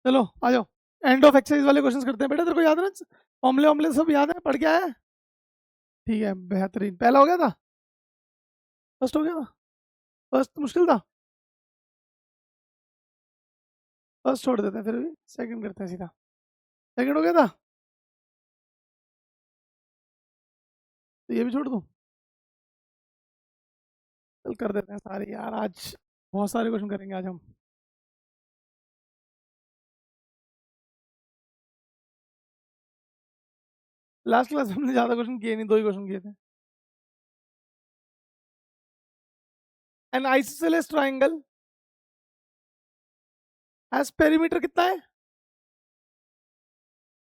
चलो आ जाओ, end of exercise वाले क्वेश्चंस करते हैं बेटा। तेरे को याद है ना, फॉर्मूले वॉर्मूले सब याद है, पढ़ के आया है? ठीक है, बेहतरीन। पहला हो गया था, फर्स्ट हो गया था, फर्स्ट मुश्किल था, फर्स्ट छोड़ देते हैं, फिर भी सेकंड करते हैं सीधा। सेकंड हो गया था, तो ये भी छोड़ दूँ? चल कर देते हैं सारे यार, आज बहुत सारे क्वेश्चन करेंगे आज हम। लास्ट क्लास में हमने ज़्यादा क्वेश्चन किए नहीं, 2 ही क्वेश्चन किए थे। N isosceles triangle has perimeter कितना है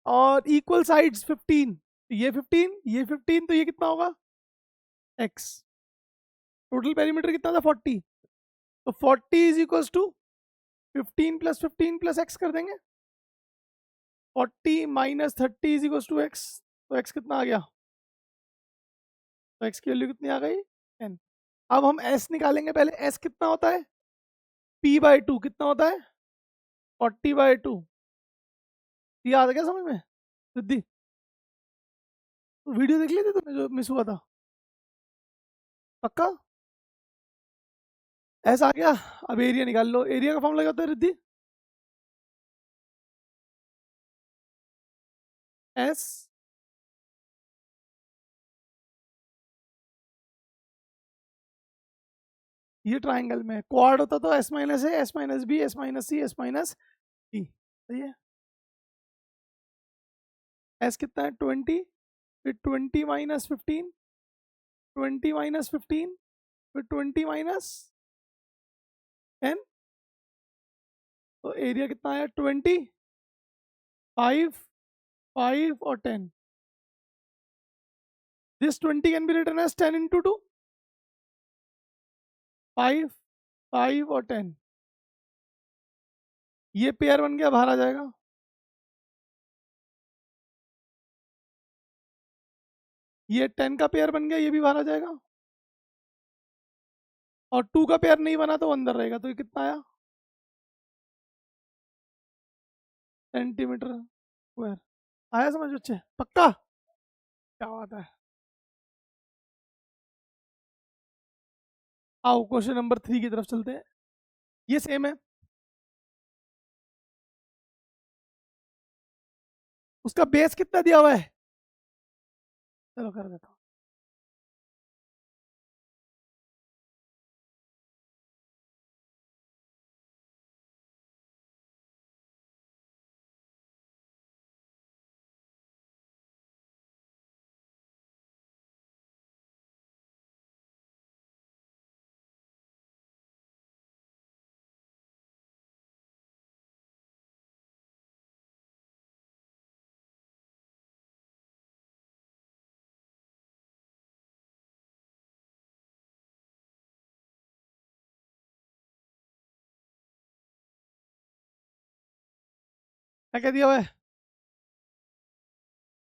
और इक्वल साइड्स 15, ये 15 ये 15, तो ये कितना होगा? एक्स। टोटल पेरीमीटर कितना था? 40। तो 40 is equal to 15 plus X कर देंगे। 40 minus 30 is equal to X. तो एक्स कितना आ गया? तो एक्स की वैल्यू कितनी आ गई? 10। अब हम एस निकालेंगे। पहले एस कितना होता है? पी बाई टू कितना होता है? 40/2। ये आ गया समझ में सिद्धि? वीडियो देख ली थी तुमने जो मिस हुआ था? पक्का? एस आ गया। अब एरिया निकाल लो। एरिया का फॉर्मूला क्या होता है रिद्धि? एस ये ट्राइंगल में क्वाड होता तो S minus A, S minus B, S minus C, S minus D. सही है। एस कितना है? 20। फिर 20 - 15, 20 - 15, फिर 20 - 10। तो एरिया कितना आया? 20, 5, 5 और 10। This 20 can be written as 10 into 2, 5, 5 और 10। ये पेयर बन गया, बाहर आ जाएगा। ये 10 का पेयर बन गया, ये भी बाहर आ जाएगा। और 2 का पेयर नहीं बना तो अंदर रहेगा। तो ये कितना आया? Centimetre square. आया समझ बच्चे? पक्का? क्या बात है। आओ क्वेश्चन नंबर 3 की तरफ चलते हैं। ये सेम है। उसका बेस कितना दिया हुआ है? चलो कर देता हूँ। क्या क्या दिया हुआ है?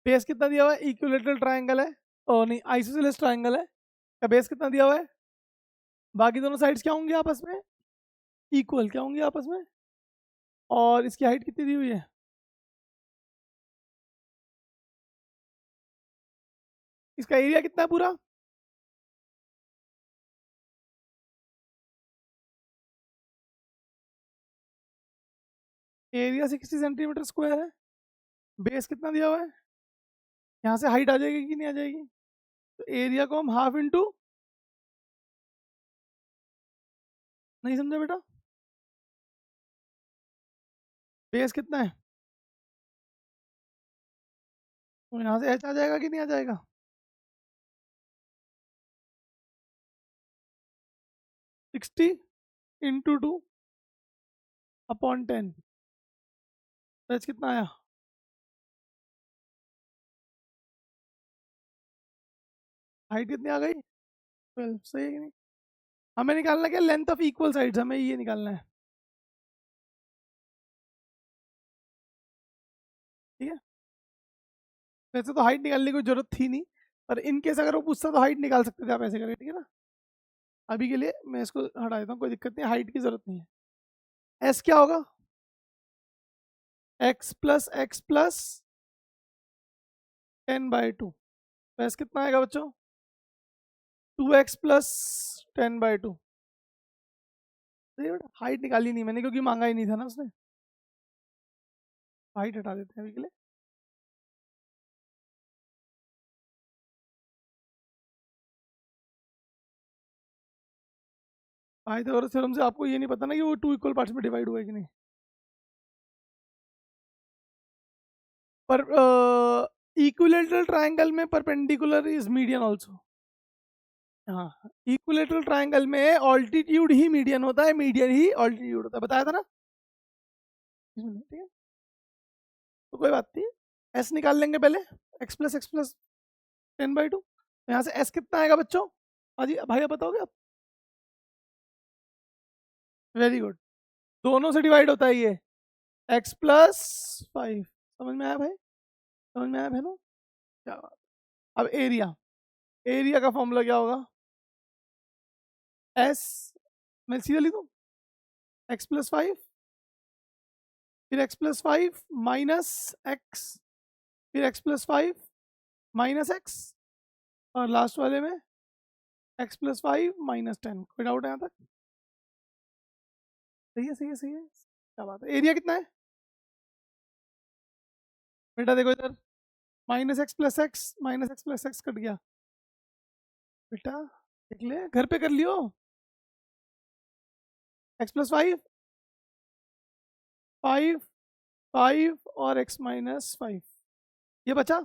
बेस कितना दिया हुआ है? इक्विलेटरल ट्राइंगल है। ओ नहीं, आइसोसेलेस ट्राइंगल है। का बेस कितना दिया हुआ है? बाकी दोनों साइड्स क्या होंगे आपस में? इक्वल। क्या होंगे आपस में? और इसकी हाइट कितनी दी हुई है? इसका एरिया कितना है पूरा? एरिया 60 सेंटीमीटर स्क्वायर है। बेस कितना दिया हुआ है? यहाँ से हाइट आ जाएगी कि नहीं आ जाएगी? तो एरिया को हम हाफ इंटू, नहीं समझा बेटा? बेस कितना है? तो यहाँ से एच आ जाएगा कि नहीं आ जाएगा? 60 इंटू 2/10। एच कितना आया? हाइट कितनी आ गई? 12। सही है कि नहीं? हमें निकालना क्या? लेंथ ऑफ इक्वल साइड्स, हमें ये निकालना है। ठीक है। वैसे तो हाइट निकालने की कोई जरूरत थी नहीं, पर इन केस अगर वो पूछता तो हाइट निकाल सकते थे आप ऐसे करके। ठीक है ना? अभी के लिए मैं इसको हटा देता हूँ, कोई दिक्कत नहीं, हाइट की जरूरत नहीं है। एस क्या होगा? x प्लस 10/2, वैसे कितना आएगा बच्चों? 2x plus 10/2। हाइट निकाली नहीं मैंने क्योंकि मांगा ही नहीं था ना उसने, हाइट हटा देते हैं अभी के लिए। पाइथागोरस थ्योरम से आपको ये नहीं पता ना कि वो 2 इक्वल पार्ट्स में डिवाइड हुआ है कि नहीं। पर इक्विलेटरल ट्रायंगल में परपेंडिकुलर इज मीडियन आल्सो। हाँ, इक्विलेटरल ट्रायंगल में ऑल्टीट्यूड ही मीडियन होता है, मीडियन ही ऑल्टीट्यूड होता है, बताया था ना। ठीक है, तो कोई बात नहीं, एस निकाल लेंगे पहले। x प्लस 10/2, यहाँ से एस कितना आएगा बच्चों? भाई भाई आप बताओगे आप? वेरी गुड, दोनों से डिवाइड होता है ये, x+5। समझ में आया भाई? समझ में आया बहनों? क्या बात। अब एरिया, एरिया का फॉर्मूला क्या होगा? एस, मैं सीधा लिखूं, x+5, फिर x+5 माइनस एक्स, फिर x+5 माइनस एक्स, और लास्ट वाले में x+5 -10। कोई डाउट है यहाँ तक? सही है सही है सही है, क्या बात है। एरिया कितना है बेटा? देखो इधर, -x+x कट गया बेटा, देख ले घर पे कर लियो। x+5, 5, 5 और x-5, ये बचा।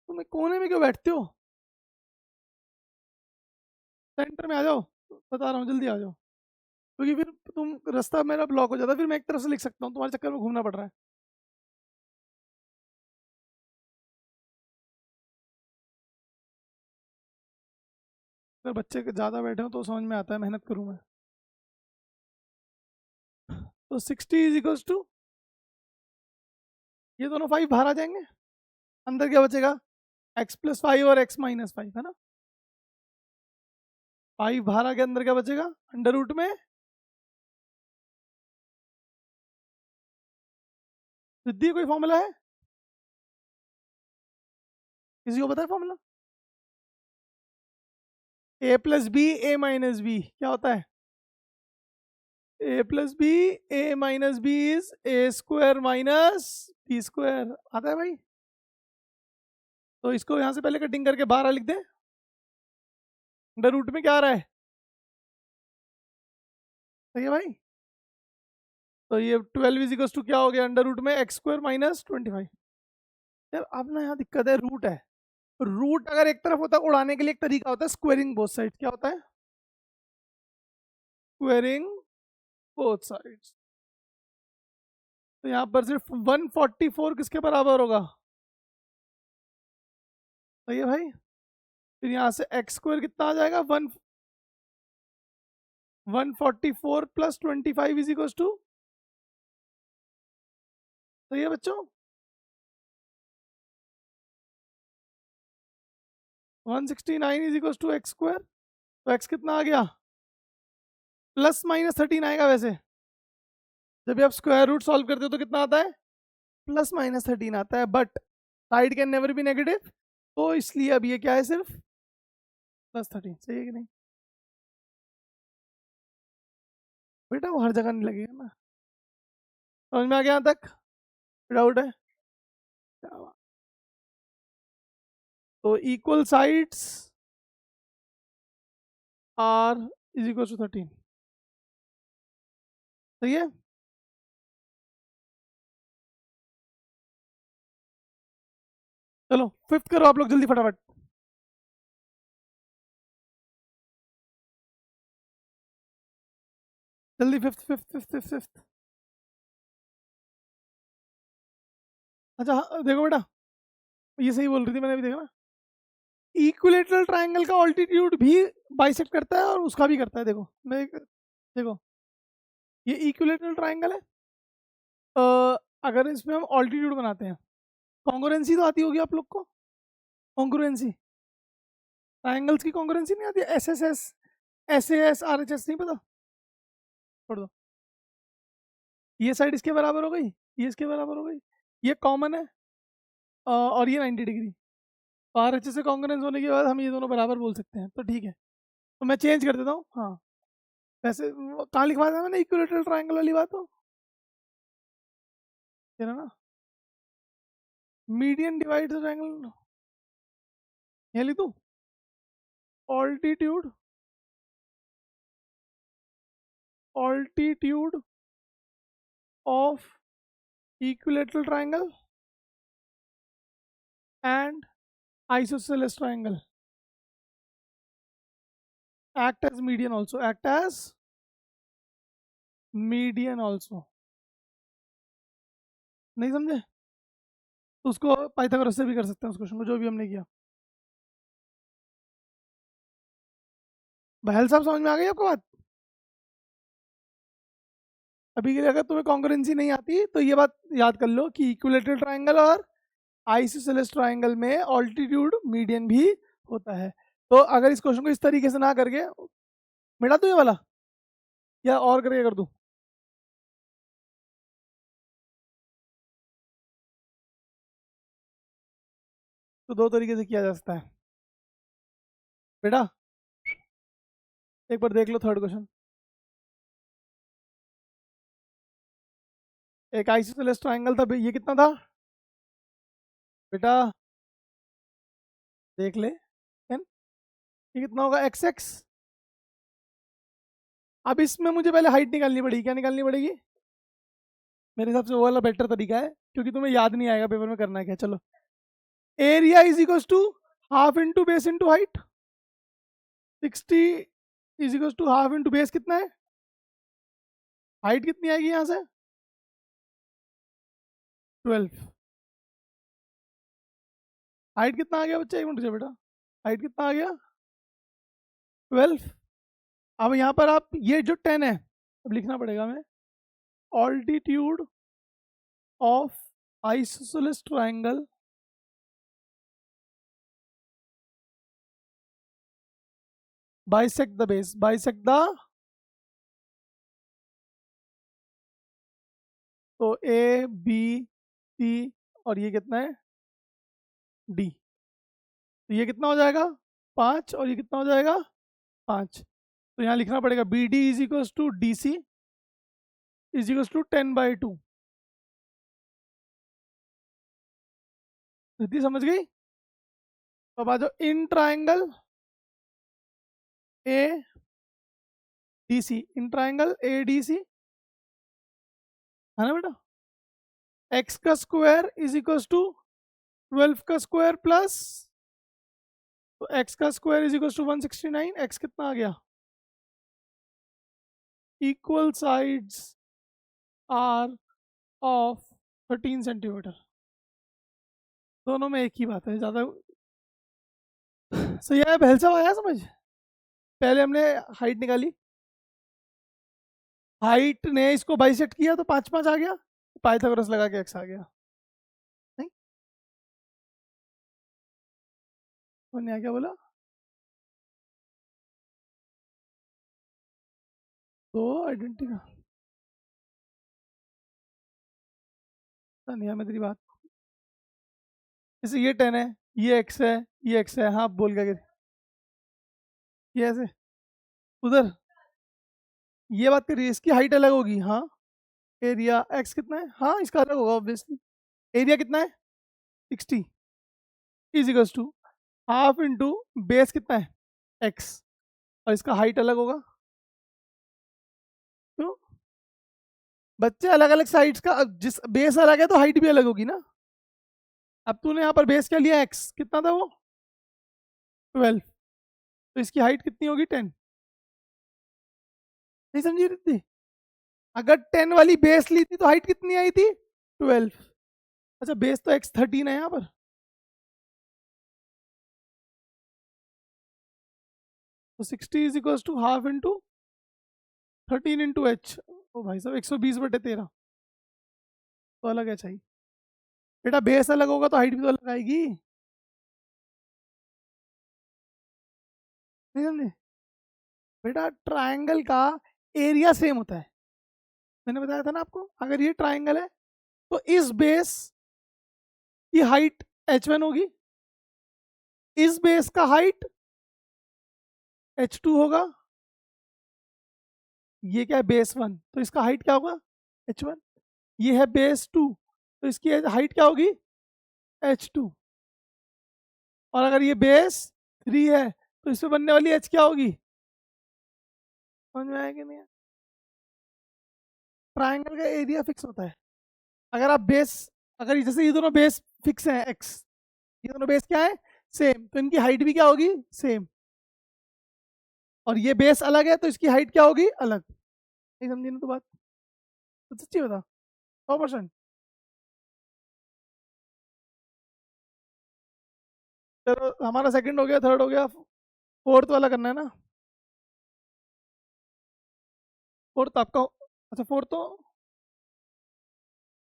तुम कोने में क्यों बैठते हो? सेंटर में आ जाओ, बता रहा हूँ, जल्दी आ जाओ, क्योंकि फिर तुम रास्ता मेरा ब्लॉक हो जाता है, फिर मैं एक तरफ से लिख सकता हूँ, तुम्हारे चक्कर में घूमना पड़ रहा है। अगर बच्चे ज़्यादा बैठे हो तो समझ में आता है, मेहनत करूँ मैं। तो 60 इज इक्वल्स टू, ये दोनों 5 बाहर आ जाएंगे, अंदर क्या बचेगा? x+5 और x-5 है ना। 5 बाहर आ गया, अंदर क्या बचेगा? अंडर रूट में, सिद्धि कोई फॉर्मूला है किसी को पता है फॉर्मूला? a+b a-b क्या होता है? a+b a-b is a² - b²। आता है भाई? तो इसको यहाँ से पहले कटिंग करके बाहर लिख दें, अंडर रूट में क्या आ रहा है? सही है भाई। तो ये 12 इज इक्वल्स टू क्या हो गया? अंडर रूट में x² - 25। यार अब ना यहाँ दिक्कत है, रूट है। रूट अगर एक तरफ होता है उड़ाने के लिए, एक तरीका होता है स्क्वेयरिंग बोथ साइड। क्या होता है? Squaring both sides. तो यहाँ पर सिर्फ 144 किसके बराबर होगा? सही है भाई। फिर यहाँ से x² कितना आ जाएगा? 144 + 25 इज इक्वल्स टू, सही है बच्चों, 169 इज इक्वल्स टू x²। तो x कितना आ गया? +-13 आएगा वैसे, जब भी आप स्क्वायर रूट सॉल्व करते हो तो कितना आता है? +-13 आता है, but side can never be negative, तो इसलिए अब ये क्या है? सिर्फ +13। सही है कि नहीं बेटा? वो हर जगह नहीं लगेगा ना। समझ में आ गया यहाँ तक? डाउट है? क्या बात। तो equal sides are is equal to 13। सही है। चलो फिफ्थ करो आप लोग जल्दी फटाफट। जल्दी fifth fifth fifth fifth fifth. अच्छा हाँ, देखो बेटा, ये सही बोल रही थी, मैंने अभी देखा ना। इक्विलेटरल ट्रायंगल का ऑल्टीट्यूड भी बाइसेक्ट करता है और उसका भी करता है। देखो मैं देखो, ये इक्विलेटरल ट्रायंगल है, अगर इसमें हम ऑल्टीट्यूड बनाते हैं, कॉन्ग्रुएंसी तो आती होगी आप लोग को, कॉन्ग्रुएंसी, ट्रायंगल्स की कॉन्ग्रुएंसी नहीं आती? SSS, SAS, RHS नहीं पता? छोड़ दो। ये साइड इसके बराबर हो गई, ये इसके बराबर हो गई, ये कॉमन है और ये 90 डिग्री। तो आर एच से कॉन्ग्रुएंस होने के बाद हम ये दोनों बराबर बोल सकते हैं, तो ठीक है। तो मैं चेंज कर देता हूँ। हाँ, वैसे कहाँ लिखवा था मैंने इक्विलेटरल ट्राइंगल वाली बात हो, है ना? मीडियन डिवाइड ट्राइंगल, ये लिख दूँ, altitude altitude of equilateral triangle and isosceles triangle act as median also, act as median also। नहीं समझे? तो उसको पाइथागोरस से भी कर सकते हैं उस क्वेश्चन को, जो भी हमने किया। बहल साहब समझ में आ गई आपको बात? अभी के लिए अगर तुम्हें कॉन्ग्रुएंसी नहीं आती तो ये बात याद कर लो कि इक्विलेटरल ट्राइंगल और आइसोसेलेस ट्राइंगल में ऑल्टीट्यूड मीडियन भी होता है। तो अगर इस क्वेश्चन को इस तरीके से ना करके मिटा दूं ये वाला, या और करके कर दूं? तो दो तरीके से किया जा सकता है बेटा। एक बार देख लो थर्ड क्वेश्चन। एक आइसोसेलेस ट्राइंगल था, ये कितना था बेटा? देख ले एन, ये कितना होगा? X x. अब इसमें मुझे पहले हाइट निकालनी पड़ेगी। क्या निकालनी पड़ेगी? मेरे हिसाब से वो वाला बेटर तरीका है, क्योंकि तुम्हें याद नहीं आएगा पेपर में करना है क्या। चलो, area is equal to half into base into height. 60 is equal to half into base कितना है? हाइट कितनी आएगी यहाँ से? 12। हाइट कितना आ गया बच्चा? एक मिनट रुको बेटा, हाइट कितना आ गया? 12। अब यहाँ पर आप ये जो 10 है, अब लिखना पड़ेगा हमें, altitude of isosceles triangle bisect the base, bisect the, तो ए बी सी, और ये कितना है? डी। तो ये कितना हो जाएगा? 5, और ये कितना हो जाएगा? 5। तो यहाँ लिखना पड़ेगा B D is equal to D C is equal to 10/2। Riddhi समझ गई? अब आ जाओ in triangle A D C, in triangle A D C, है ना बेटा? एक्स का स्क्वायर इज इक्वल टू 12 का स्क्वायर प्लस, तो एक्स का square is equal to 169। X कितना आ गया? Equal sides are of 13 centimetre. दोनों में एक ही बात है, ज़्यादा सही है। बहल साहब आया समझ? पहले हमने हाइट निकाली, हाइट ने इसको बाइसेक्ट किया तो 5 5 आ गया, पाइथागोरस लगा के एक्स आ गया। नहीं उन्होंने क्या बोला? तो आइडेंटिटी नहीं है मेरी बात। जैसे ये 10 है, ये एक्स है, ये एक्स है, हाँ बोल गया ये ऐसे उधर, ये बात करिए इसकी हाइट अलग होगी। हाँ, एरिया एक्स कितना है? हाँ इसका अलग होगा ऑब्वियसली। एरिया कितना है? 60 is equals to half into base कितना है? एक्स, और इसका हाइट अलग होगा। क्यों? बच्चे अलग अलग साइड्स का, अब जिस बेस अलग है तो हाइट भी अलग होगी ना। अब तूने यहाँ पर बेस क्या लिया? एक्स कितना था वो? 12। तो इसकी हाइट कितनी होगी? 10। नहीं समझी रिद्धि? अगर 10 वाली बेस ली थी तो हाइट कितनी आई थी? 12। अच्छा, बेस तो एक्स 13 है यहाँ पर। तो 60 is equal to half into 13 into H. ओ भाई साहब 120/13, तो अलग है चाहिए बेटा। बेस अलग होगा तो हाइट भी तो अलग आएगी। नहीं समझे बेटा? ट्राइंगल का एरिया सेम होता है, मैंने बताया था ना आपको, अगर ये ट्राइंगल है तो इस बेस की हाइट h1 होगी, इस बेस का हाइट h2 होगा, ये क्या है बेस 1 तो इसका हाइट क्या होगा h1, ये है बेस 2 तो इसकी हाइट क्या होगी h2, और अगर ये बेस 3 है तो इसमें बनने वाली h क्या होगी, समझ में आया कि नहीं? ट्राइंगल का एरिया फिक्स होता है, अगर आप बेस, अगर जैसे ये दोनों बेस फिक्स हैं x, ये दोनों बेस क्या है सेम, तो इनकी हाइट भी क्या होगी सेम, और ये बेस अलग है तो इसकी हाइट क्या होगी अलग, नहीं समझी ना तो बात, तो सच्ची बता 100%। चलो हमारा सेकंड हो गया, थर्ड हो गया, फोर्थ वाला करना है ना, फोर्थ आपका, अच्छा फोर्थ तो,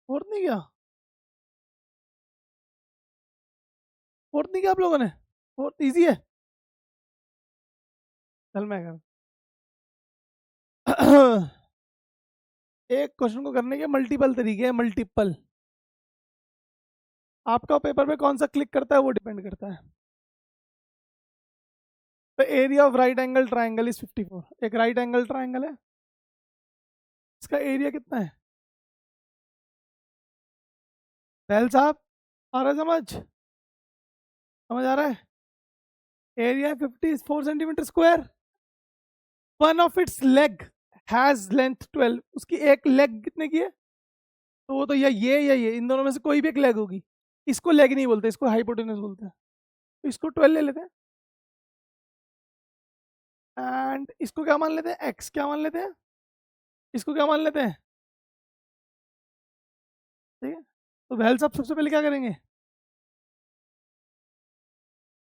फोर्थ नहीं किया, फोर्थ नहीं किया आप लोगों ने, फोर्थ इजी है, चल मैं कर एक क्वेश्चन को करने के मल्टीपल तरीके हैं, मल्टीपल, आपका पेपर पे कौन सा क्लिक करता है वो डिपेंड करता है। The area of right angle triangle is 54, एक राइट एंगल ट्राइंगल है, इसका एरिया कितना है पहल साहब, आ रहा है समझ, समझ आ रहा है, area 54 centimetre square, one of its leg has length 12, उसकी एक लेग कितने की है, तो वो तो या ये इन दोनों में से कोई भी एक लेग होगी, इसको लेग नहीं बोलते, इसको हाइपोटेनस बोलते हैं, तो इसको 12 ले लेते हैं, एंड इसको क्या मान लेते हैं एक्स, क्या मान लेते हैं, इसको क्या मान लेते हैं, ठीक है, तो वैल साहब सबसे पहले क्या करेंगे,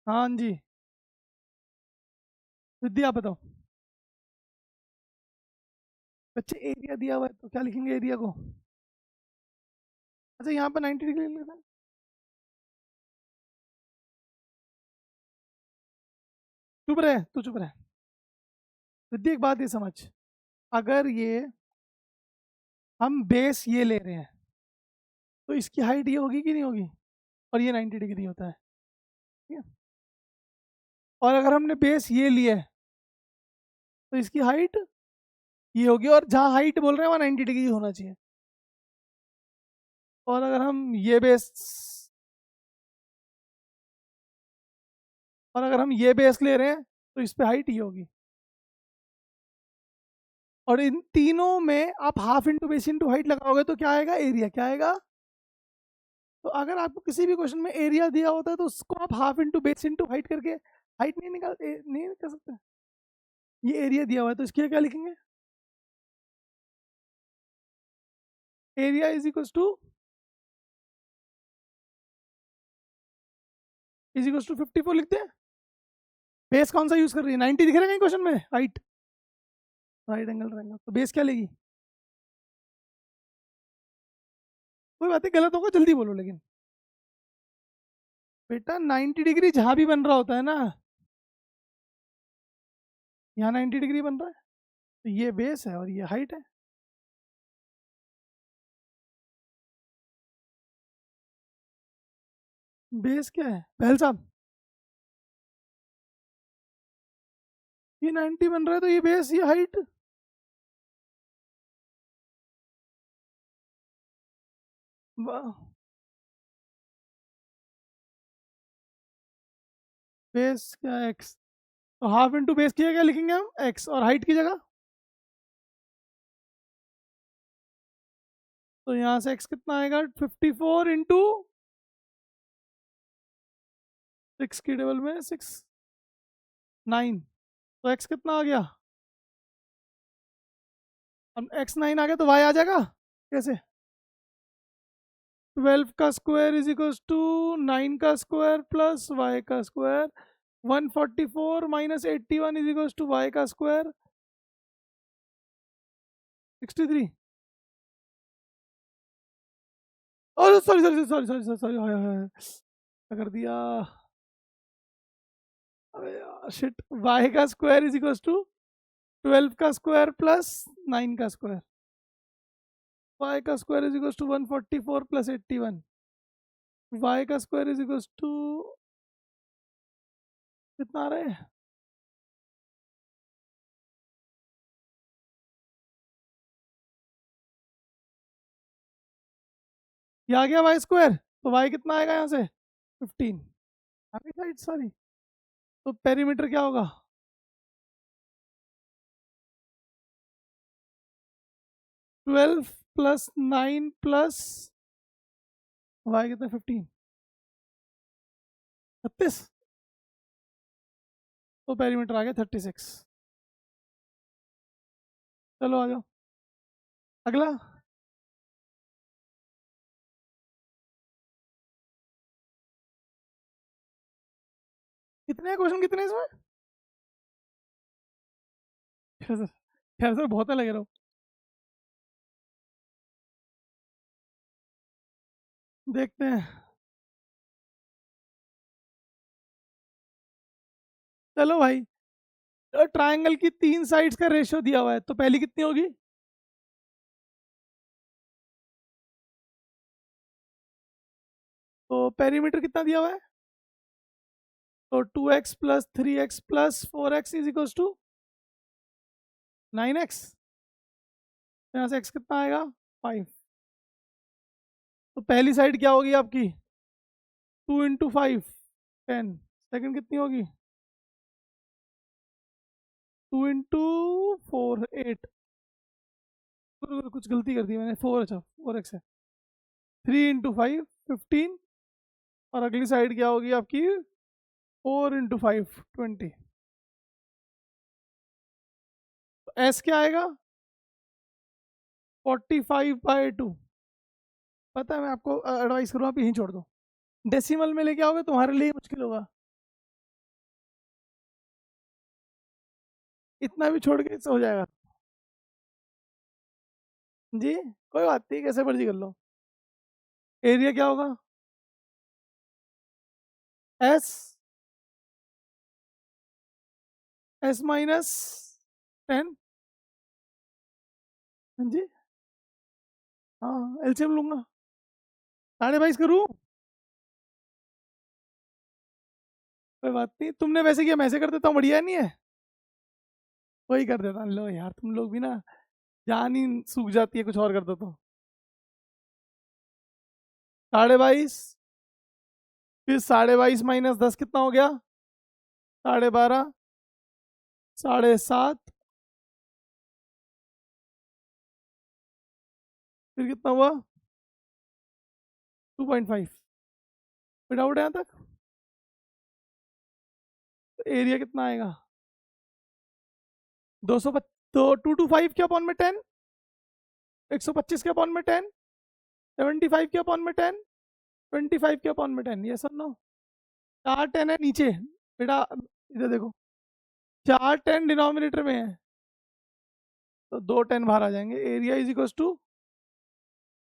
हाँ जी विद्या आप बताओ, बच्चे एरिया दिया हुआ है तो क्या लिखेंगे एरिया को, अच्छा यहाँ पर 90 डिग्री लिख लेते हैं, चुप रहे तू चुप रहे, विद्या एक बात ये समझ, अगर ये हम बेस ये ले रहे हैं तो इसकी हाइट ये होगी कि नहीं होगी, और ये 90 डिग्री होता है, ठीक है, और अगर हमने बेस ये लिया है तो इसकी हाइट ये होगी, और जहाँ हाइट बोल रहे हैं वहाँ 90 डिग्री होना चाहिए, और अगर हम ये बेस, और अगर हम ये बेस ले रहे हैं तो इस पे हाइट ये होगी, और इन तीनों में आप half into base into height लगाओगे तो क्या आएगा एरिया, क्या आएगा, तो अगर आपको किसी भी क्वेश्चन में एरिया दिया होता है तो उसको आप half into base into height करके हाइट नहीं कर सकते, ये एरिया दिया हुआ है तो इसके क्या लिखेंगे, एरिया इज इक्वल टू 54 लिखते हैं, बेस कौन सा यूज कर रही है 90 दिख रहा है कहीं क्वेश्चन में, हाइट राइट एंगल ट्रायंगल, तो बेस क्या लेगी, कोई बात नहीं गलत होगा जल्दी बोलो लेकिन, बेटा 90 डिग्री जहां भी बन रहा होता है ना, यहाँ 90 डिग्री बन रहा है तो ये बेस है और ये हाइट है, बेस क्या है पहल साहब, ये 90 बन रहा है तो ये बेस ये हाइट, बेस क्या एक्स, तो हाफ इंटू बेस किया क्या लिखेंगे हम एक्स, और हाइट की जगह, तो यहाँ से एक्स कितना आएगा 54 इंटू 6 की टेबल में 6 9, तो एक्स कितना आ गया, अब एक्स 9 आ गया तो वाई आ जाएगा कैसे, 12 का स्क्वायर इज इक्वल टू 9 का स्क्वायर प्लस वाई का square, 144 minus 81 is equal to Y का स्क्वायर 63, और sorry sorry sorry sorry sorry sorry क्या कर दिया, अरे यार शिट, वाई का स्क्वायर इज इक्वल टू 12 का स्क्वायर प्लस 9 का स्क्वायर, वाई का square is equal to 144 plus 81। Y का स्क्वायर इज इक्वल टू कितना आ रहा है? ये आ गया वाई स्क्वायर, तो वाई कितना आएगा यहाँ से? 15 आगे साइड सारी। तो पेरीमीटर क्या होगा? 12 प्लस 9 प्लस वाई कितना? 15 36। तो पेरीमीटर आ गया 36। चलो आ जाओ अगला। कितने क्वेश्चन कितने इसमें? खैर सर बहुत है लगे रहो। देखते हैं। चलो भाई, ट्रायंगल की 3 साइड्स का रेशियो दिया हुआ है, तो पहली कितनी होगी? तो पेरीमीटर कितना दिया हुआ है? तो 2x plus 3x plus 4x is equal to 9x। यहाँ से x कितना आएगा? 5। तो पहली साइड क्या होगी आपकी? 2 इंटू 5 10। सेकेंड कितनी होगी? 2 इंटू 4 8। कुछ गलती कर दी मैंने, 4, अच्छा 4x है। 3 इंटू 5 15। और अगली साइड क्या होगी आपकी? 4 इंटू 5 20। तो एस क्या आएगा? 45/2। पता है, मैं आपको एडवाइस करूँ आप यहीं छोड़ दो। डेसिमल में लेके आओगे तुम्हारे लिए मुश्किल होगा। इतना भी छोड़ के इससे हो जाएगा जी। कोई बात नहीं, कैसे मर्जी कर लो। एरिया क्या होगा? S S minus 10। हाँ जी, हाँ एलसीएम लूंगा। 22.5 करूँ? कोई बात नहीं, तुमने वैसे किया मैं ऐसे कर देता हूँ, बढ़िया नहीं है? वही कर देता हूँ। लो यार, तुम लोग भी ना जान ही सूख जाती है कुछ और कर दो तो। 22.5, फिर 22.5 माइनस 10 कितना हो गया? 12.5, 7.5, फिर कितना हुआ? 2.5। फिर डाउट है यहाँ तक? तो एरिया कितना आएगा? 200 तो 225 के अपॉन में 10, 125 के अपॉन में 10, 75 के अपॉन में 10, 25 के अपॉन में 10। ये सब नो 4 10 है नीचे बेटा, इधर देखो 4 10 डिनोमिनेटर में है, तो 2 10 बाहर आ जाएंगे। Area is equal to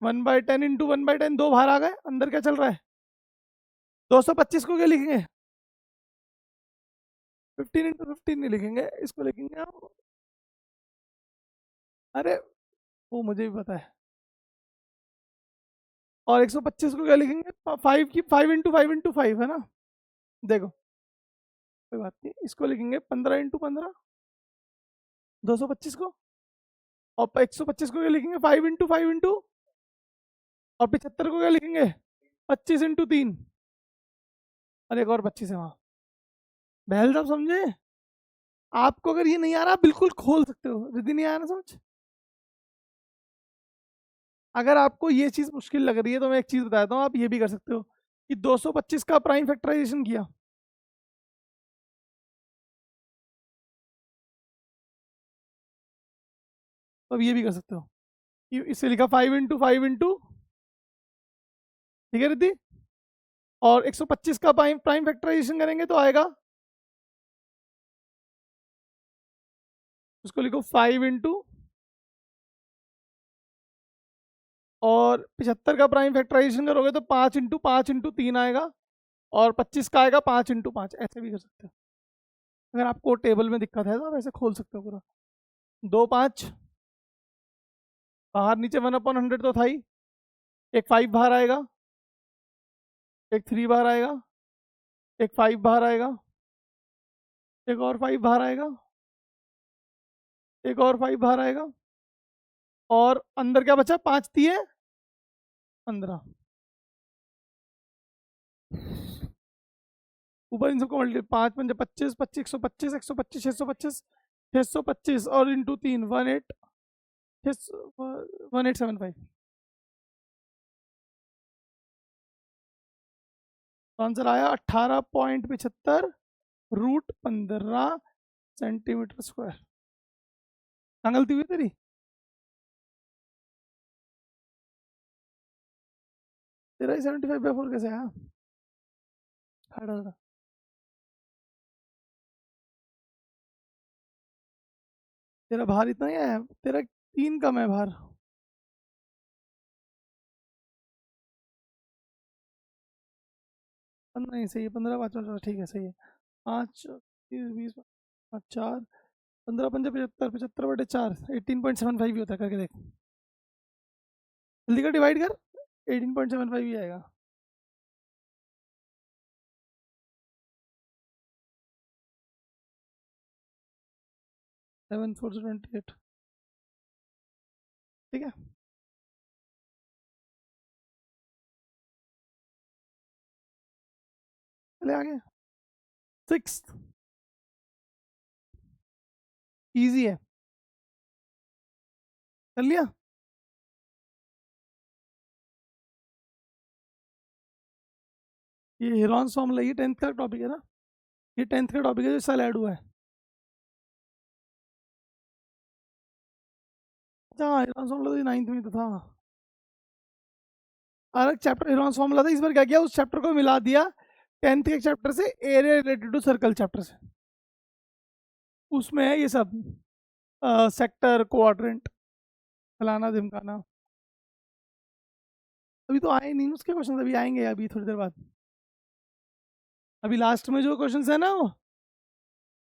1/10 into 1/10, 2 बाहर आ गए। अंदर क्या चल रहा है? 225 को क्या लिखेंगे? 15 इंटू 15 नहीं लिखेंगे, इसको लिखेंगे हम। अरे वो मुझे भी पता है। और 125 को क्या लिखेंगे? 5 की 5 है ना? देखो कोई बात नहीं, इसको लिखेंगे 15 इंटू 15, 225 को। और 125 को क्या लिखेंगे? 5 इंटू और 75 को क्या लिखेंगे? 25 इंटू 3। और एक और 25 है वहाँ। बहल साहब समझे? आपको अगर ये नहीं आ रहा बिल्कुल खोल सकते हो, यदि नहीं आया ना समझ। अगर आपको ये चीज़ मुश्किल लग रही है तो मैं एक चीज़ बताता हूँ, आप ये भी कर सकते हो कि 225 का प्राइम फैक्टराइजेशन किया, तो अब ये भी कर सकते हो कि इससे लिखा 5 इंटू 5 इंटू, ठीक है रिद्धि? और 125 का प्राइम प्राइम फैक्टराइजेशन करेंगे तो आएगा, उसको लिखो 5 इंटू, और 75 का प्राइम फैक्टराइजेशन करोगे तो 5 इंटू 3 आएगा। और 25 का आएगा 5 इंटू 5। ऐसे भी कर सकते हो। अगर आपको टेबल में दिक्कत है तो आप ऐसे खोल सकते हो पूरा। 2 5 बाहर नीचे 1/100 तो था ही। एक 5 बाहर आएगा, एक 3 बाहर आएगा, एक 5 बाहर आएगा, एक और 5 बाहर आएगा, एक और 5 बाहर आएगा, और अंदर क्या बचा? 5 दिए 15। ऊपर इन सबको मल्टी 5 5 25 25 125 125 625 625 और इंटू 3 18 1875। आंसर आया 18.75 √15 सेंटीमीटर स्क्वायर। कहाँ गलती हुई तेरी? तेरा ही 75/4 कैसे आया? हट हट। तेरा भार इतना ही आया, तेरा 3 कम है भार। नहीं सही है, 15 5 ठीक है, सही है। 5 30 20 4 15 5 75 75/4 18.75 ही होता है, करके देख। जल्दी कर, डिवाइड कर, 18.75 ही आएगा। Seven four 28। ठीक है, चले आगे। 6 इजी है, कर लिया। ये हीरॉन्स फॉर्मूला, ये 10th का टॉपिक है ना? ये 10th का टॉपिक है जो इस साल ऐड हुआ है। अच्छा हाँ, हीरॉन्स फॉर्मूला तो 9th में तो था। अलग चैप्टर हीरॉन्स फॉर्मूला था, इस बार क्या किया, उस चैप्टर को मिला दिया 10th के चैप्टर से, area related to circle chapter से। उसमें है ये सब, सेक्टर, क्वाड्रेंट, फलाना ढिमकाना। अभी तो आए नहीं उसके क्वेश्चन, अभी आएंगे अभी थोड़ी देर बाद। अभी लास्ट में जो क्वेश्चन है ना, वो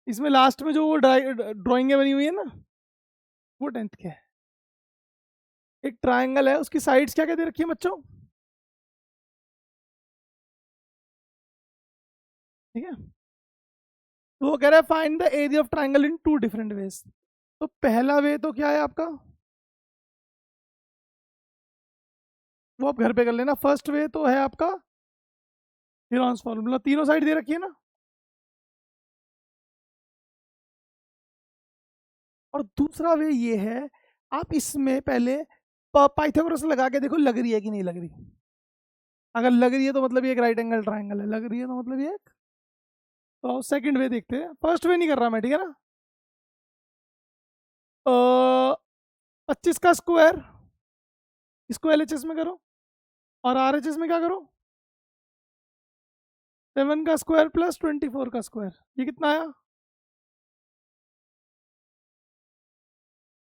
इसमें लास्ट में जो वो ड्राइंगें बनी हुई है ना, वो 10th के है। एक ट्राइंगल है, उसकी साइड्स क्या क्या दे रखी है बच्चों? ठीक है, तो वो कह रहा है find the area of triangle in 2 different ways. तो पहला वे तो क्या है आपका, वो आप घर पे कर लेना। फर्स्ट वे तो है आपका हीरॉन्स फॉर्मूला, तीनों साइड दे रखी है ना। और दूसरा वे ये है, आप इसमें पहले पाइथागोरस लगा के देखो लग रही है कि नहीं लग रही। अगर लग रही है तो मतलब ये एक राइट एंगल ट्राइंगल है, लग रही है तो मतलब ये एक। तो सेकंड वे देखते हैं, फर्स्ट वे नहीं कर रहा मैं, ठीक है ना। 25 का स्क्वायर, इसको LHS में करो, और RHS में क्या करो, 7 का स्क्वायर प्लस 24 का स्क्वायर। ये कितना आया?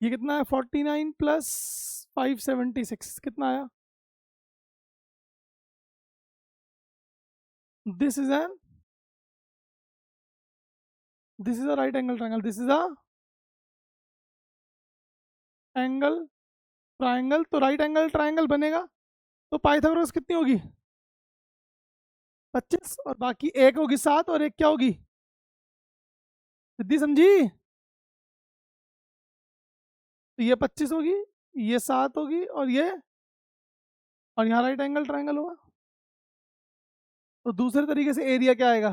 ये कितना है? 49 प्लस 576 कितना आया? This is an this is a right angle triangle, this is a angle triangle. तो राइट एंगल ट्राइंगल बनेगा तो पाइथागोरस कितनी होगी? 25, और बाकी एक होगी 7, और एक क्या होगी? सिद्धि समझी? तो ये 25 होगी, ये 7 होगी, और यहाँ राइट एंगल ट्राइंगल होगा। तो दूसरे तरीके से एरिया क्या आएगा?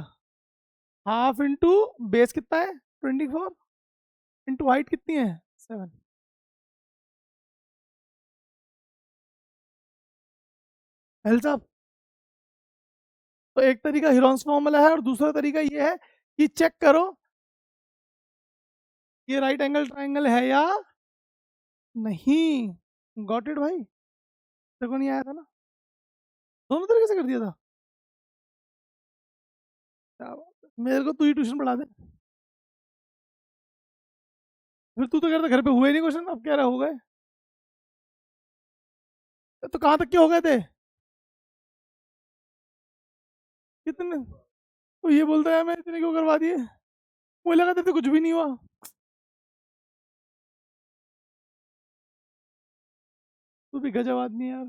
हाफ इंटू बेस कितना है 24, इंटू हाइट कितनी है 7। हेल्थ साहब, तो एक तरीका हीरॉन्स फॉर्मूला है, और दूसरा तरीका ये है कि चेक करो ये राइट एंगल ट्राइंगल है या नहीं। गॉट इट भाई? तेरे को नहीं आया था ना? दोनों तरीके से कर दिया था। क्या बात है। मेरे को तू ही ट्यूशन पढ़ा दे। फिर तू तो कह रहा था घर पे हुए नहीं क्वेश्चन, अब कह रहा हो गए। तो कहाँ तक के हो गए थे? कितने? तो ये बोलता है मैं इतने क्यों करवा दिए, मुझे लगा था कुछ भी नहीं हुआ। तू भी गजब आदमी है यार,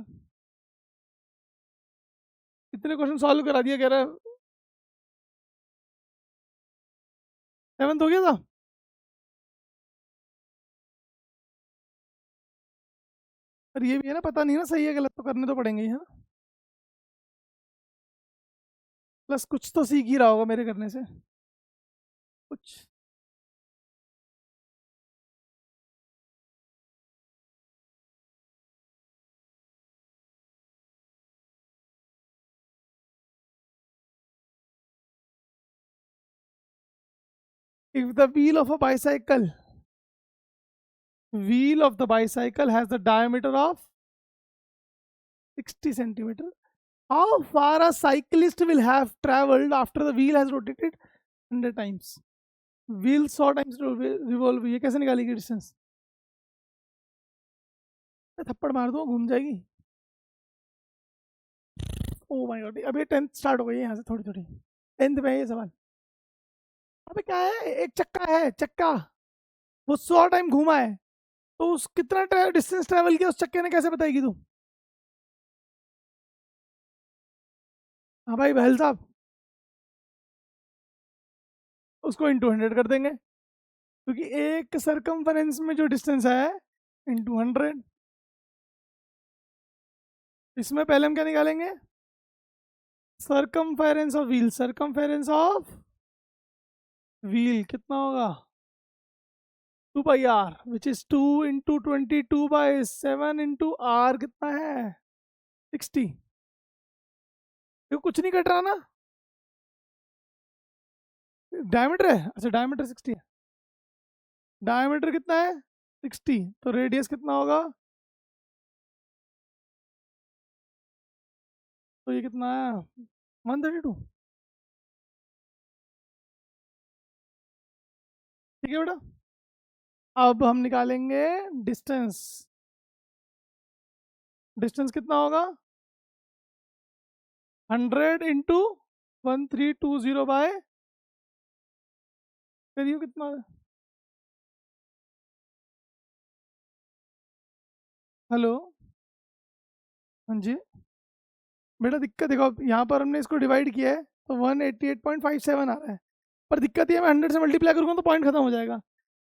इतने क्वेश्चन सॉल्व करा दिया कह रहा है। 7th हो गया था। पर ये भी है ना, पता नहीं ना सही है गलत, तो करने तो पड़ेंगे ही है ना। प्लस कुछ तो सीख ही रहा होगा मेरे करने से कुछ। If the wheel of the bicycle has the diameter of 60 centimeter, how far a cyclist will have traveled after the wheel has rotated 100 times? Wheel 100 times revolve हुई है, कैसे निकालेगी डिस्टेंस? थप्पड़ मार दो घूम जाएगी। ओ माय गॉड, अभी 10th स्टार्ट हो गई है यहाँ से थोड़ी थोड़ी। 10th में है ये सवाल। अबे क्या है, एक चक्का है, चक्का वो 100 टाइम घूमा है, तो उस कितना डिस्टेंस ट्रेवल किया उस चक्के ने, कैसे बताएगी तू? हाँ भाई बहल साहब, उसको इंटू 100 कर देंगे, क्योंकि एक सरकमफरेंस में जो डिस्टेंस है इंटू 100। इसमें पहले हम क्या निकालेंगे? Circumference of wheel, circumference of wheel कितना होगा? 2 pi r, which is 2 into 22/7 into r कितना है? 60। ये कुछ नहीं कट रहा ना, डायमीटर है, अच्छा डायमीटर 60 है। डायमीटर कितना है? 60, तो रेडियस कितना होगा? तो ये कितना है? 132। ठीक है बेटा, अब हम निकालेंगे डिस्टेंस। डिस्टेंस कितना होगा? 100 into 1320 करिए कितना है? हेलो, हाँ जी बेटा, दिक्कत देखो, अब यहाँ पर हमने इसको डिवाइड किया है तो 188.57 आ रहा है, पर दिक्कत ये है, मैं 100 से मल्टीप्लाई करूँगा तो पॉइंट खत्म हो जाएगा।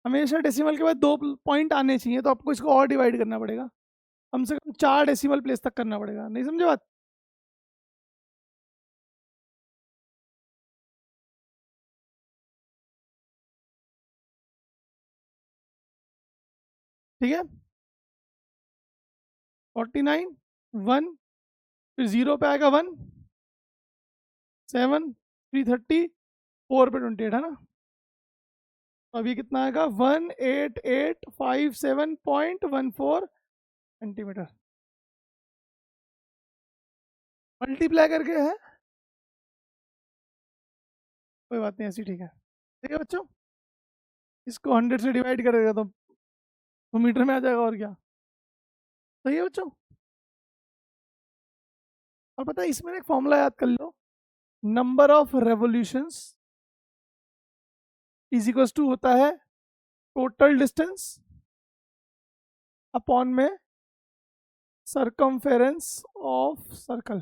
हमेशा डेसिमल के बाद 2 पॉइंट आने चाहिए, तो आपको इसको और डिवाइड करना पड़ेगा, कम से कम 4 डेसिमल प्लेस तक करना पड़ेगा। नहीं समझे बात? ठीक है, 49, 1, फिर 0 पे आएगा 1, 7, 330, 4 पे 28 है ना। तो अभी कितना आएगा? 18857.14 मल्टीप्लाई करके है, कोई बात नहीं, ऐसी ठीक है। ठीक है बच्चों, इसको 100 से डिवाइड करेगा तो मीटर में आ जाएगा, और क्या। सही है बच्चों। और पता है, इसमें एक फॉर्मूला याद कर लो, number of revolutions is equal to होता है टोटल डिस्टेंस अपॉन में सरकमफेरेंस ऑफ सर्कल।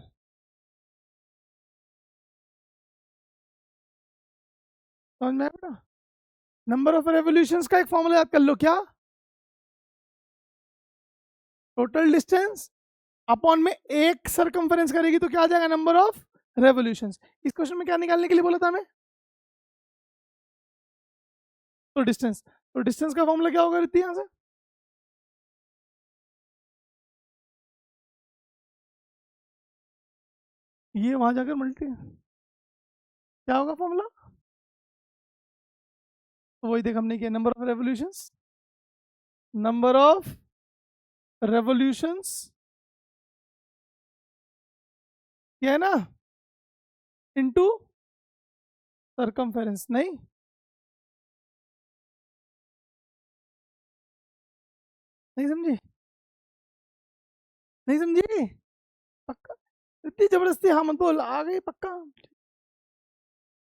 समझ में आया? नंबर ऑफ रेवोल्यूशंस का एक फॉर्मूला याद कर लो, क्या? टोटल डिस्टेंस अपॉन में एक सरकमफेरेंस करेगी तो क्या आ जाएगा? Number of revolutions. इस क्वेश्चन में क्या निकालने के लिए बोला था हमें? तो डिस्टेंस का फॉर्मूला क्या होगा रिद्धि यहाँ से? ये वहां जाकर मल्टी, क्या होगा फॉर्मूला? तो वही देख हमने किया, number of revolutions, number of revolutions क्या है ना, इनटू सरकमफेरेंस। नहीं, नहीं समझी? नहीं समझी? पक्का? इतनी जबरदस्ती हाँ मत बोल, आ गई पक्का?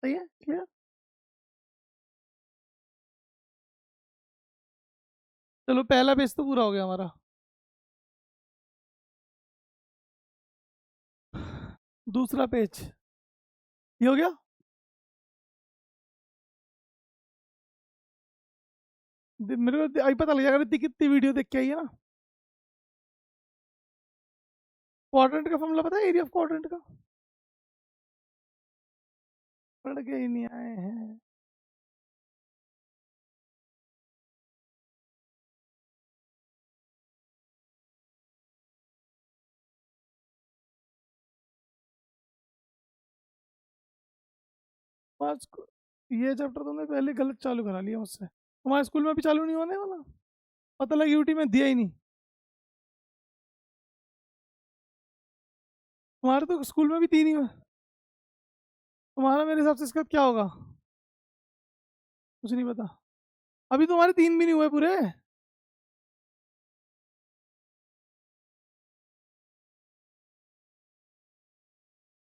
सही है, क्लियर। चलो पहला पेज तो पूरा हो गया हमारा। दूसरा पेज ये हो गया। मेरे को अभी पता लग जाएगा इतनी कितनी वीडियो देख के आई है ना। क्वाड्रेंट का फॉर्मूला पता है एरिया ऑफ क्वाड्रेंट का? पढ़ के ही नहीं आए हैं। ये चैप्टर तुमने पहले गलत चालू करा लिया मुझसे। तुम्हारे स्कूल में भी चालू नहीं होने वाला? पता लगा यूटी में दिया ही नहीं। तुम्हारे तो स्कूल में भी 3 ही हुए। तुम्हारा मेरे हिसाब से इसका क्या होगा कुछ नहीं पता। अभी तुम्हारे 3 भी नहीं हुए पूरे।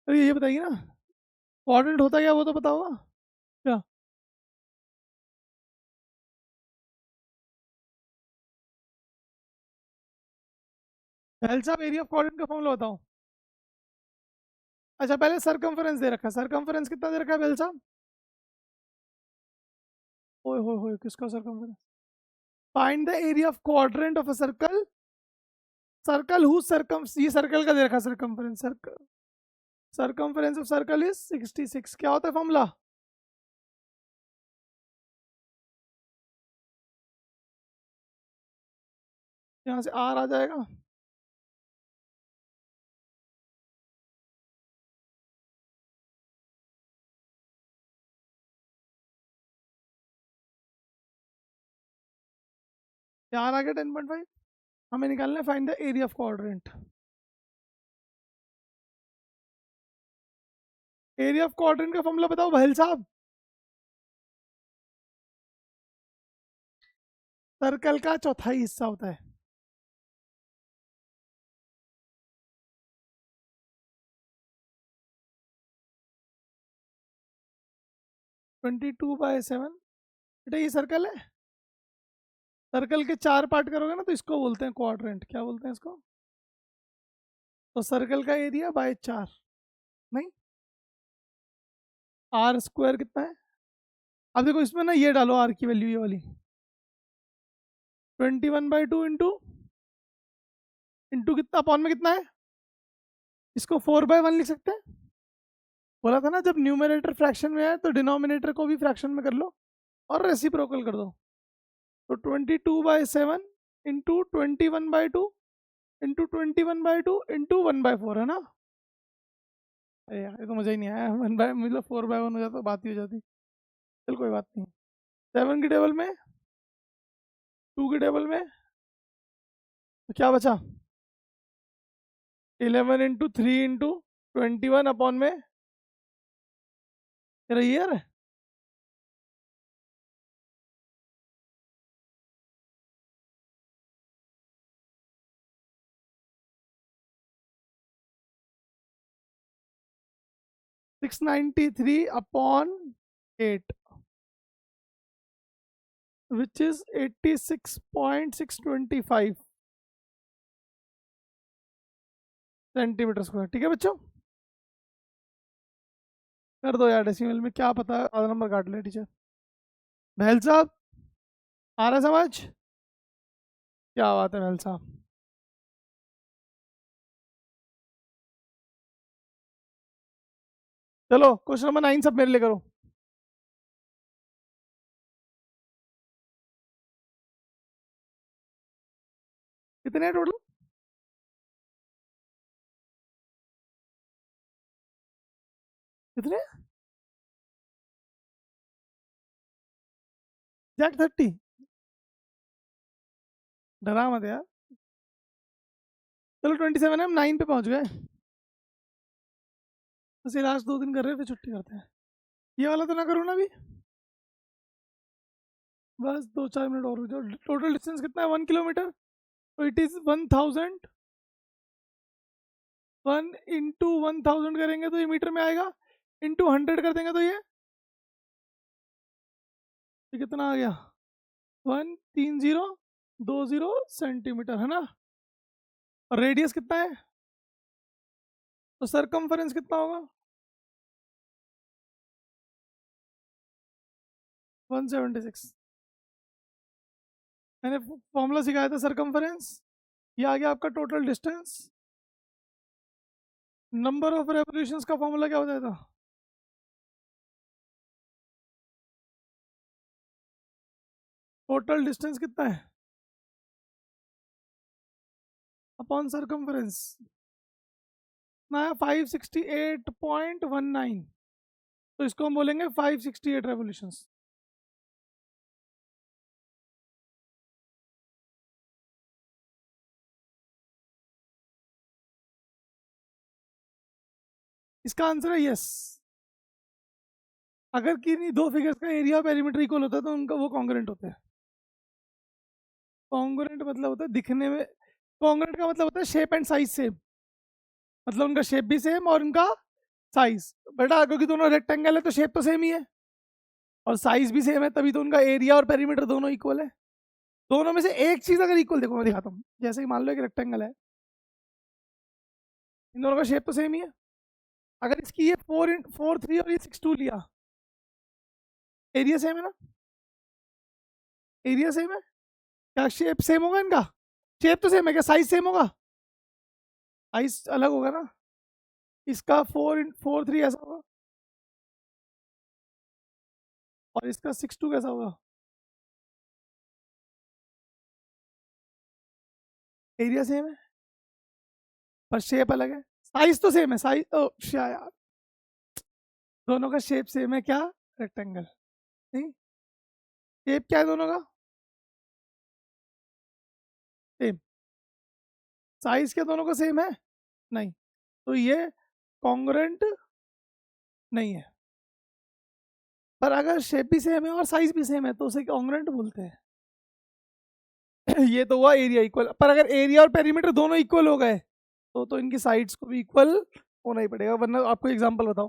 अरे ये बताइए ना क्वाड्रेंट होता क्या वो तो पता होगा क्या? पहले साहब एरिया ऑफ क्वाड्रेंट का फॉर्मूला बताओ। अच्छा पहले सरकमफेरेंस दे रखा है। सरकमफेरेंस कितना दे रखा है पहले साहब? ओए होए होए किसका circumference? Find the area of quadrant of a circle. Circle हु सरकम ये सर्कल का दे रखा है circumference. Circle circumference of circle is 66। क्या होता है फॉर्मूला? यहाँ से आर आ जाएगा। आर आ गया 10.5। हमें निकालना है find the area of quadrant. Area of quadrant का फॉर्मूला बताओ भाई साहब। सर्कल का चौथाई हिस्सा होता है। 22/7। बेटा ये सर्कल है। सर्कल के 4 पार्ट करोगे ना तो इसको बोलते हैं क्वाड्रेंट। क्या बोलते हैं इसको? तो सर्कल का एरिया बाय 4। नहीं आर स्क्वायर कितना है? अब देखो इसमें ना ये डालो आर की वैल्यू ये वाली। 21/2 इंटू कितना अपॉन में कितना है? इसको 4/1 लिख सकते हैं। बोला था ना जब न्यूमरेटर फ्रैक्शन में है तो डिनोमिनेटर को भी फ्रैक्शन में कर लो और रेसिप्रोकल कर दो। तो 22/7 इंटू 21/2 इंटू 21/2 इंटू 1/4 है ना? अरे यार ये तो मजा ही नहीं आया। 1 बाय मतलब 4/1 हो जाता तो बात ही हो जाती। चल कोई बात नहीं। 7 की टेबल में 2 की टेबल में तो क्या बचा? 11 इंटू 3 इंटू 21 अपॉन में तेरा ईयर है। Six 93 upon 8 which is 86.625 centimetre square. ठीक है बच्चों कर दो यार डेसिमल में। क्या पता आधा नंबर काट ले टीचर। महल साहब आ रहा समझ? क्या बात है महल साहब। चलो क्वेश्चन नंबर 9 सब मेरे लिए करो। कितने टोटल? कितने? एग्जैक्ट 30? डरा मत यार। चलो 27 है हम 9 पे पहुंच गए। बस ये लास्ट 2 दिन कर रहे हैं फिर छुट्टी करते हैं। ये वाला तो ना करो ना अभी। बस 2-4 मिनट और रुक जाओ। टोटल डिस्टेंस कितना है 1 किलोमीटर। तो इट इज 1000। 1 इंटू 1000 करेंगे तो ये मीटर में आएगा। इंटू 100 कर देंगे तो ये कितना आ गया? 13020 सेंटीमीटर है ना? और रेडियस कितना है? तो सरकमफरेंस कितना होगा? 176। मैंने फॉर्मूला सिखाया था सरकमफरेंस। ये आ गया आपका total distance. Number of revolutions का फॉर्मूला क्या होता था? टोटल डिस्टेंस कितना है अपॉन सरकमफरेंस? ना 568.19। तो इसको हम बोलेंगे 568 रेवोल्यूशंस। इसका आंसर है यस। अगर किन्हीं दो फिगर्स का एरिया और पेरीमीटर इक्वल होता है तो उनका वो कॉन्ग्रुएंट होता है। कॉन्ग्रुएंट मतलब होता है दिखने में, कॉन्ग्रुएंट का मतलब होता है शेप एंड साइज सेम, मतलब उनका शेप भी सेम और उनका साइज। बेटा क्योंकि दोनों रेक्टेंगल है तो शेप तो सेम ही है और साइज भी सेम है, तभी तो उनका एरिया और पेरीमीटर दोनों इक्वल है। दोनों में से एक चीज अगर इक्वल, देखो मैं दिखाता हूँ, जैसे कि मान लो एक रेक्टेंगल है, इन दोनों का शेप तो सेम ही है। अगर इसकी ये 4 3 और ये 6 2 लिया, एरिया सेम है ना? एरिया सेम है, क्या शेप सेम होगा इनका? शेप तो सेम है, क्या साइज सेम होगा? साइज अलग होगा ना। इसका 4 4 3 ऐसा होगा और इसका 6 2 कैसा होगा? एरिया सेम है पर शेप अलग है। साइज तो सेम है, साइज यार, दोनों का शेप सेम है क्या? रेक्टेंगल नहीं, शेप क्या है दोनों का? सेम। साइज क्या दोनों का सेम है? नहीं। तो ये कॉन्ग्रुएंट नहीं है। पर अगर शेप भी सेम है और साइज भी सेम है तो उसे कॉन्ग्रुएंट बोलते हैं। ये तो हुआ एरिया इक्वल, पर अगर एरिया और पेरीमीटर दोनों इक्वल हो गए तो इनकी साइड्स को भी इक्वल होना ही पड़ेगा, वरना आपको एग्जांपल बताओ,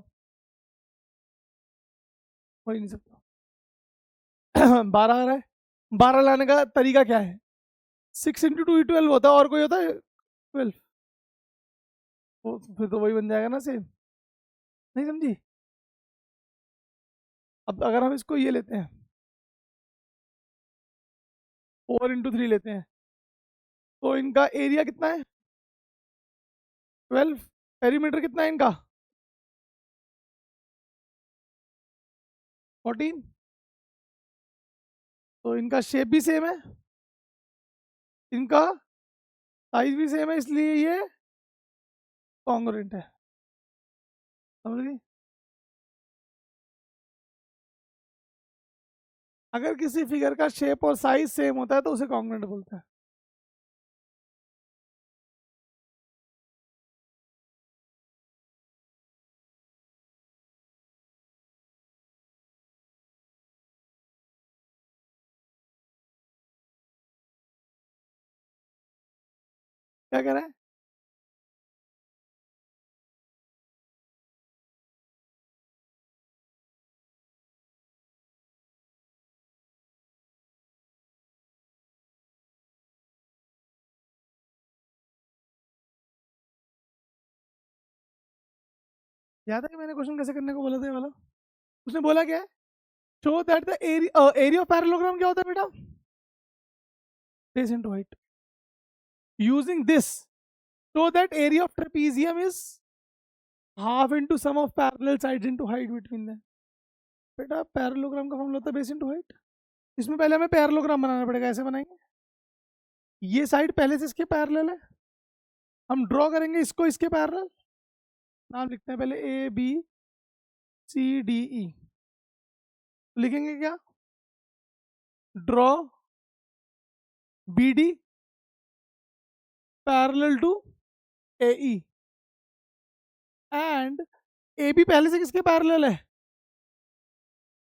हो ही नहीं सकता। 12 आ रहा है, 12 लाने का तरीका क्या है? 6 × 2 12 होता है, और कोई होता है 12? वो फिर तो वही बन जाएगा ना सेम। नहीं समझी? अब अगर हम इसको ये लेते हैं, 4 × 3 लेते हैं, तो इनका एरिया कितना है? 12। पेरीमीटर कितना है इनका? 14। तो इनका शेप भी सेम है, इनका साइज भी सेम है, इसलिए ये कॉन्ग्रुएंट है। समझ गई? अगर किसी फिगर का शेप और साइज सेम होता है तो उसे कॉन्ग्रुएंट बोलते हैं। क्या कह रहा है? याद है कि मैंने क्वेश्चन कैसे करने को बोला था ये वाला? उसने बोला क्या है? Show that the area of parallelogram क्या होता है बेटा? Base into height. Using this, show that area of trapezium is half into sum of parallel sides into height between them. बेटा पैरेललोग्राम का फॉर्मूला होता है बेस इनटू हाइट। इसमें पहले हमें पैरेललोग्राम बनाना पड़ेगा, ऐसे बनाएंगे, ये साइड पहले से इसके पैरेलल है, हम ड्रॉ करेंगे इसको इसके पैरेलल। नाम लिखते हैं पहले ABCDE। लिखेंगे क्या? Draw BD parallel to AE and AB पहले से किसके पैरेलल है?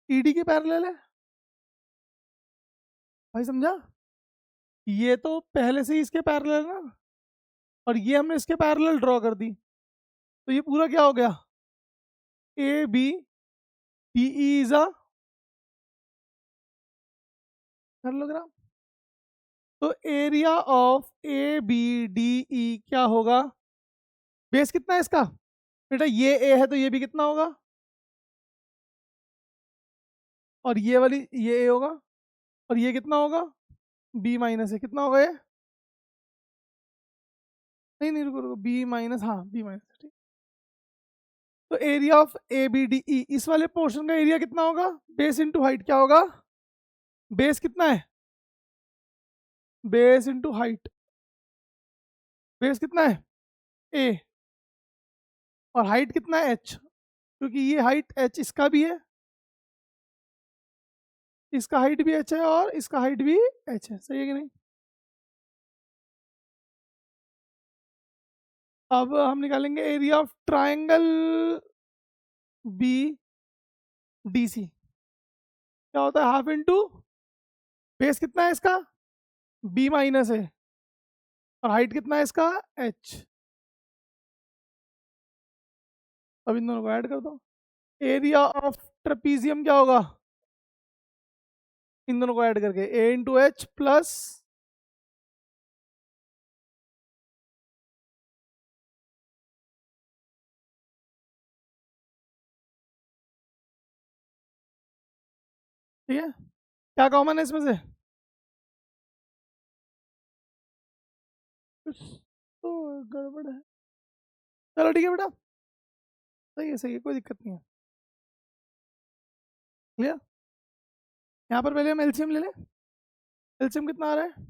ED के पैरेलल है। भाई समझा? ये तो पहले से ही इसके पैरेलल है ना, और ये हमने इसके पैरेलल ड्रॉ कर दी, तो ये पूरा क्या हो गया? ABDE is a parallelogram. तो एरिया ऑफ ABDE क्या होगा? बेस कितना है इसका? बेटा ये ए है तो ये भी कितना होगा, और ये वाली ये ए होगा, और ये कितना होगा, बी माइनस है, कितना होगा ये, नहीं नहीं रुको रुको, बी माइनस, हाँ बी माइनस, ठीक। तो area of A B D E, इस वाले पोर्शन का एरिया कितना होगा, बेस इंटू हाइट, क्या होगा, बेस कितना है, बेस इंटू हाइट, बेस कितना है ए, और हाइट कितना है एच, क्योंकि ये हाइट एच इसका भी है, इसका हाइट भी एच है, और इसका हाइट भी एच है, सही है कि नहीं। अब हम निकालेंगे area of triangle B D C, क्या होता है, हाफ इंटू बेस कितना है इसका, बी माइनस है, और हाइट कितना है इसका एच। अब इन दोनों को ऐड कर दो, एरिया ऑफ ट्रेपीजियम क्या होगा, इन दोनों को ऐड करके ए इंटू एच प्लस, ठीक है, क्या कॉमन है इसमें से, कुछ तो गड़बड़ है, चलो ठीक है बेटा, सही है कोई दिक्कत नहीं है, क्लियर। यहाँ पर पहले हम एलसीएम ले लें, एलसीएम कितना आ रहा है,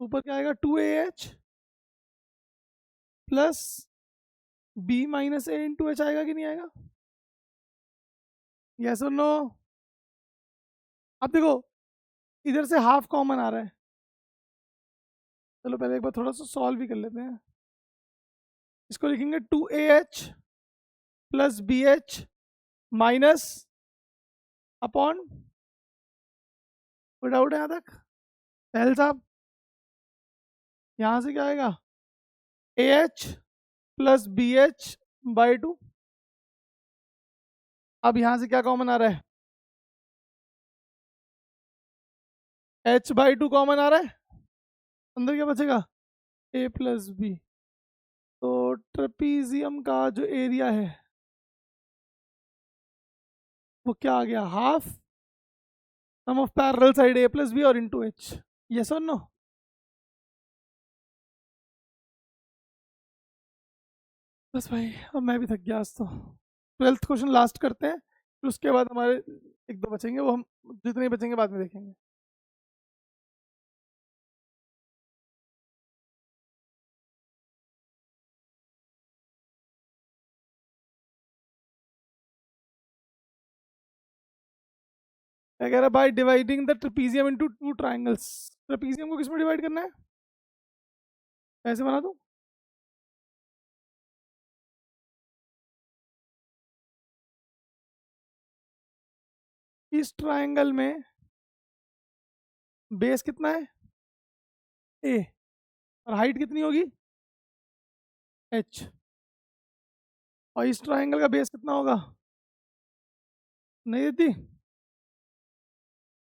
ऊपर क्या आएगा, 2AH प्लस बी माइनस ए इंटू एच, आएगा कि नहीं आएगा, यस और नो। अब देखो इधर से हाफ कॉमन आ रहा है, चलो पहले एक बार थोड़ा सा सॉल्व भी कर लेते हैं, इसको लिखेंगे 2AH plus B H minus upon, कोई डाउट है यहाँ तक, पहल साहब, यहाँ से क्या आएगा, AH plus B H by 2, अब यहाँ से क्या कॉमन आ रहा है, H बाई 2 कॉमन आ रहा है, अंदर क्या बचेगा, A प्लस बी, तो ट्रेपीजियम का जो एरिया है वो क्या आ गया, half sum of parallel side A plus B और इनटू एच, यस और नो। बस भाई अब मैं भी थक गया आज तो, 12th क्वेश्चन लास्ट करते हैं, फिर उसके बाद हमारे एक दो बचेंगे, वो हम जितने बचेंगे बाद में देखेंगे। क्या कह रहा है, by dividing the trapezium into two triangles, trapezium को किस में डिवाइड करना है, ऐसे बना दूं, इस ट्राइंगल में बेस कितना है ए, और हाइट कितनी होगी एच, और इस ट्राइंगल का बेस कितना होगा, नहीं देती,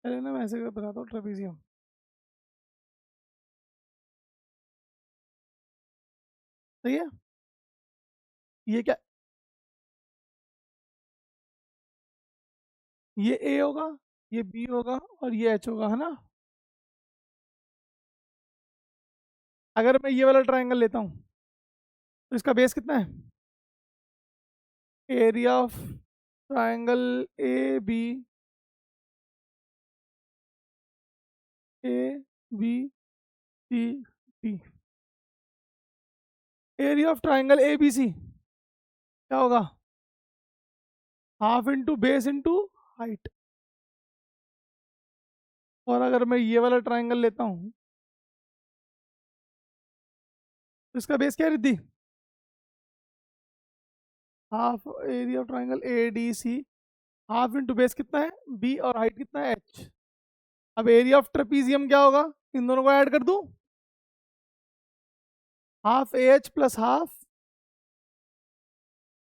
चले ना मैं ऐसे बताता हूँ, ट्रेपीजियम, सही है, ये क्या, ये ए होगा, ये बी होगा, और ये एच होगा, है ना। अगर मैं ये वाला ट्राइंगल लेता हूँ तो इसका बेस कितना है, area of triangle A B, A B C D, area of triangle A B C क्या होगा, half into base into height, और अगर मैं ये वाला ट्राइंगल लेता हूँ तो इसका बेस क्या है Riddhi, half area of triangle A D C, half into base कितना है बी, और हाइट कितना है एच। अब एरिया ऑफ ट्रेपीजियम क्या होगा, इन दोनों को ऐड कर दूं, half A H plus half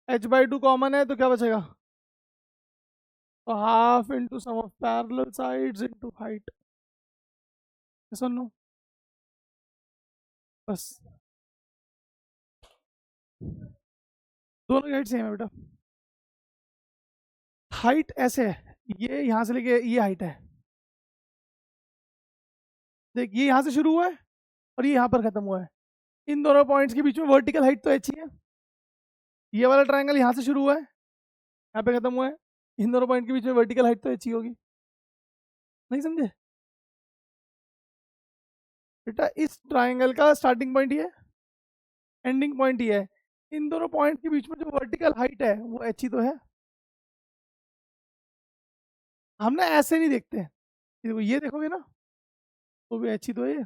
H by 2 common है तो क्या बचेगा, तो half into sum of parallel sides into height, सुनो बस। दोनों की हाइट सेम है बेटा। हाइट ऐसे है, ये यहाँ से लेके ये हाइट है। देख ये यहाँ से शुरू हुआ है और ये यहाँ पर खत्म हुआ है। इन दोनों पॉइंट्स के बीच में वर्टिकल हाइट तो एच ही है। ये वाला ट्रायंगल यहाँ से शुरू हुआ है, यहाँ पे खत्म हुआ है। इन दोनों पॉइंट के बीच में वर्टिकल हाइट तो एच ही होगी। नहीं समझे बेटा? इस ट्रायंगल का स्टार्टिंग पॉइंट ये है, एंडिंग पॉइंट ये है। इन दोनों पॉइंट के बीच में जो वर्टिकल हाइट है वो एच ही तो है। हम ना ऐसे नहीं देखते हैं, ये देखोगे ना तो भी एच ही तो है। ये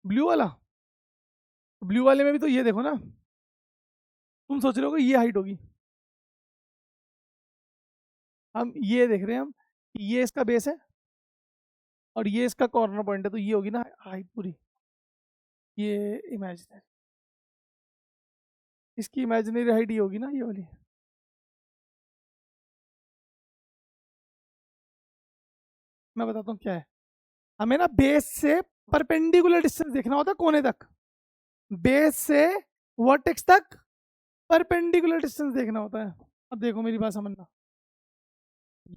ब्लू वाला, ब्लू वाले में भी तो ये देखो ना, तुम सोच रहे हो कि ये हाइट होगी, हम ये देख रहे हैं हम कि ये इसका बेस है और ये इसका कॉर्नर पॉइंट है, तो ये होगी ना हाइट पूरी। ये इमेजिनरी, इसकी इमेजिनरी हाइट ये होगी ना, ये वाली। मैं बताता हूँ क्या है। हमें ना बेस से परपेंडिकुलर डिस्टेंस देखना होता है कोने तक, बेस से वर्टेक्स तक परपेंडिकुलर डिस्टेंस देखना होता है। अब देखो मेरी बात समझना,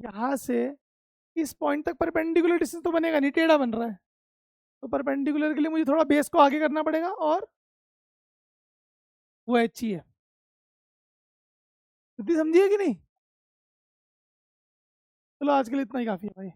यहाँ से इस पॉइंट तक परपेंडिकुलर डिस्टेंस तो बनेगा नहीं, टेढ़ा बन रहा है। तो परपेंडिकुलर के लिए मुझे थोड़ा बेस को आगे करना पड़ेगा और वो एच ही है। इतनी समझिए कि नहीं? चलो आज के लिए इतना ही काफ़ी है भाई।